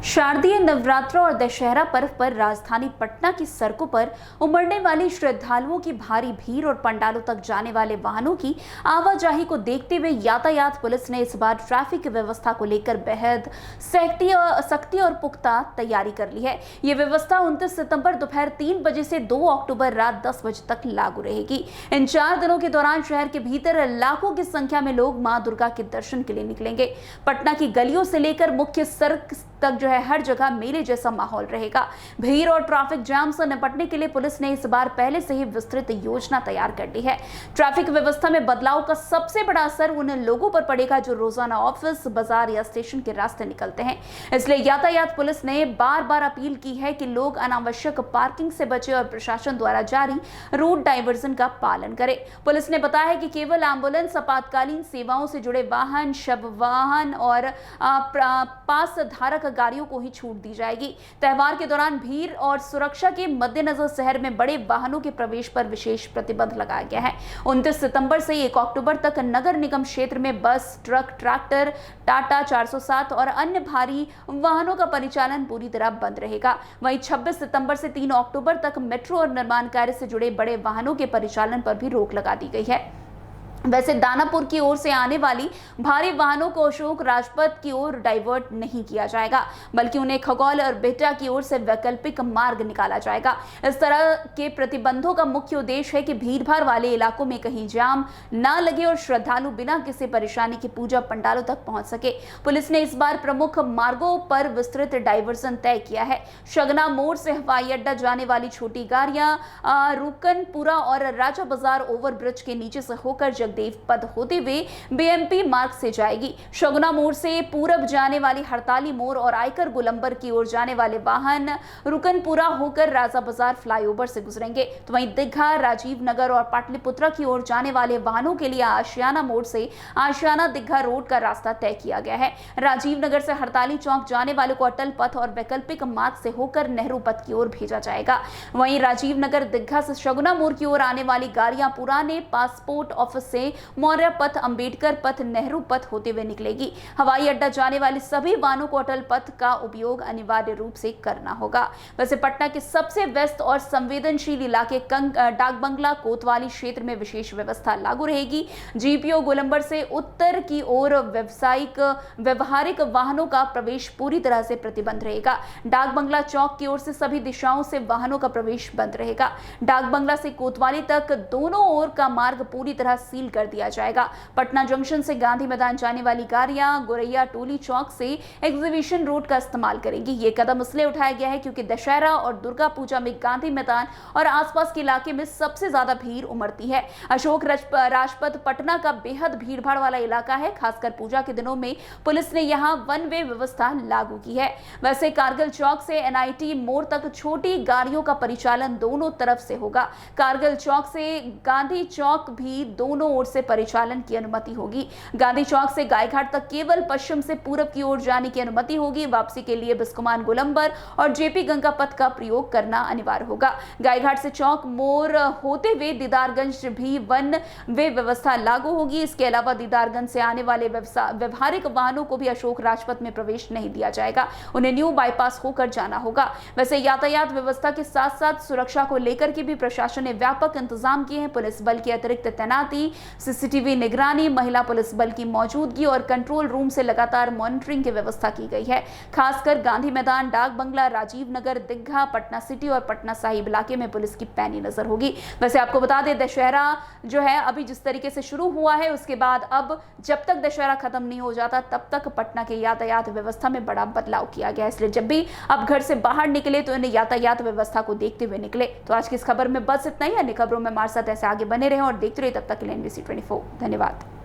शारदीय नवरात्र और दशहरा पर्व पर राजधानी पटना की सड़कों पर उमड़ने वाली श्रद्धालुओं की भारी भीड़ और पंडालों तक जाने वाले वाहनों की आवाजाही को देखते हुए यातायात पुलिस ने इस बार ट्रैफिक व्यवस्था को लेकर बेहद सख्ती और पुख्ता तैयारी कर ली है। ये व्यवस्था 29 सितंबर दोपहर 3 बजे से 2 अक्टूबर रात 10 बजे तक लागू रहेगी। इन 4 दिनों के दौरान शहर के भीतर लाखों की संख्या में लोग मां दुर्गा के दर्शन के लिए निकलेंगे। पटना की गलियों से लेकर मुख्य सड़क तक हर जगह मेले जैसा माहौल रहेगा। भीड़ और ट्रैफिक जाम से निपटने के लिए पुलिस ने इस बार पहले से ही विस्तृत योजना तैयार कर ली है। ट्रैफिक व्यवस्था में बदलाव का सबसे बड़ा असर उन लोगों पर पड़ेगा जो रोजाना ऑफिस, बाजार या स्टेशन के रास्ते निकलते हैं। इसलिए यातायात पुलिस ने बार बार अपील की है कि लोग अनावश्यक पार्किंग से बचे और प्रशासन द्वारा जारी रूट डाइवर्जन का पालन करें। पुलिस ने बताया कि केवल एम्बुलेंस, आपातकालीन सेवाओं से जुड़े वाहन, शव वाहन और पास धारक गाड़ियों को ही छूट दी जाएगी। त्योहार के दौरान भीड़ और सुरक्षा के मद्देनजर शहर में बड़े वाहनों के प्रवेश पर विशेष प्रतिबंध लगाया गया है। 29 सितंबर से 1 अक्टूबर तक नगर निगम क्षेत्र में बस, ट्रक, ट्रैक्टर, टाटा 407 और अन्य भारी वाहनों का परिचालन पूरी तरह बंद रहेगा। वहीं 26 सितंबर से 3 अक्टूबर तक मेट्रो और निर्माण कार्य से जुड़े बड़े वाहनों के परिचालन पर भी रोक लगा दी गई है। वैसे दानापुर की ओर से आने वाली भारी वाहनों को अशोक राजपथ की ओर डाइवर्ट नहीं किया जाएगा, बल्कि उन्हें खगौल और बिहटा की ओर से वैकल्पिक मार्ग निकाला जाएगा। इस तरह के प्रतिबंधों का मुख्य उद्देश्य है कि भीड़भाड़ वाले इलाकों में कहीं जाम न लगे और श्रद्धालु बिना किसी परेशानी के पूजा पंडालों तक पहुंच सके। पुलिस ने इस बार प्रमुख मार्गों पर विस्तृत डाइवर्जन तय किया है। शगना मोड़ से हवाई अड्डा जाने वाली छोटी गाड़ियां रुकनपुरा और राजा बाजार ओवरब्रिज के नीचे से होकर देव पद होते हुए बीएमपी मार्ग से जाएगी। शगुना मोड़ से पूरब जाने वाली हड़ताली मोड़ और आयकर गोलंबर की ओर जाने वाले वाहन रुकनपुरा होकर राजा बाजार फ्लाईओवर से गुजरेंगे। तो वहीं दीघा, राजीव नगर और पाटलिपुत्रा की ओर जाने वाले वाहनों के लिए आशियाना मोड़ से आशियाना दीघा रोड का रास्ता तय किया गया है। राजीव नगर से हड़ताली चौक जाने वालों को अटल पथ और वैकल्पिक मार्ग से होकर नेहरू पथ की ओर भेजा जाएगा। वहीं राजीव नगर दीघा से शगुना मोड़ की ओर आने वाली गाड़ियां पुराने पासपोर्ट ऑफिस से मौर्य पथ, अंबेडकर पथ, नेहरू पथ होते हुए निकलेगी। हवाई अड्डा जाने वाले सभी वाहनों को अटल पथ का उपयोग अनिवार्य रूप से करना होगा। वैसे पटना के सबसे व्यस्त और संवेदनशील इलाके डाक बंगला कोतवाली क्षेत्र में विशेष व्यवस्था लागू रहेगी। जीपीओ गोलंबर से उत्तर की ओर व्यवहारिक वाहनों का प्रवेश पूरी तरह से प्रतिबंध रहेगा। डाक बंगला चौक की ओर से सभी दिशाओं से वाहनों का प्रवेश बंद रहेगा। डाक बंगला से कोतवाली तक दोनों ओर का मार्ग पूरी तरह सील कर दिया जाएगा। पटना जंक्शन से गांधी मैदान जाने वाली गाड़ियां गोरैया टोली चौक से एग्जीबिशन रोड का इस्तेमाल करेंगी। ये कदम इसलिए उठाया गया है क्योंकि दशहरा और दुर्गा पूजा में गांधी मैदान और आसपास के इलाके में सबसे ज्यादा भीड़ उमड़ती है। अशोक राजपथ पटना का बेहद भीड़भाड़ वाला इलाका है। खासकर पूजा के दिनों में पुलिस ने यहां वन वे व्यवस्था लागू की है। वैसे कारगिल चौक से एनआईटी मोड़ तक छोटी गाड़ियों का परिचालन दोनों तरफ से होगा। कारगिल चौक से गांधी चौक भी दोनों ओर से परिचालन की अनुमति होगी। गांधी चौक से गायघाट तक केवल पश्चिम से पूरब की ओर जाने की अनुमति होगी। वापसी के लिए बिस्कुमान गोलंबर और जेपी गंगा पथ का प्रयोग करना अनिवार्य होगा। गायघाट से चौक मोड़ होते हुए दीदारगंज भी वन वे व्यवस्था लागू होगी। इसके अलावा दीदारगंज से आने वाले व्यवहारिक वाहनों को भी अशोक राजपथ में प्रवेश नहीं दिया जाएगा। उन्हें न्यू बाईपास होकर जाना होगा। वैसे यातायात व्यवस्था के साथ साथ सुरक्षा को लेकर के भी प्रशासन ने व्यापक इंतजाम किए हैं। पुलिस बल की अतिरिक्त तैनाती, सीसीटीवी निगरानी, महिला पुलिस बल की मौजूदगी और कंट्रोल रूम से लगातार मॉनिटरिंग की व्यवस्था की गई है। खासकर गांधी मैदान, डाक बंगला, राजीव नगर, दीघा, पटना सिटी और पटना साहिब इलाके में पुलिस की पैनी नजर होगी। वैसे आपको बता दें, दशहरा अभी जिस तरीके से शुरू हुआ है, उसके बाद अब जब तक दशहरा खत्म नहीं हो जाता तब तक पटना के यातायात व्यवस्था में बड़ा बदलाव किया गया है। इसलिए जब भी आप घर से बाहर निकले तो इन यातायात व्यवस्था को देखते हुए निकले। तो आज की इस खबर में बस इतना ही। अन्य खबरों में हमारे साथ ऐसे आगे बने रहे और देखते रहे। तब तक के लिए NBC 24 धन्यवाद।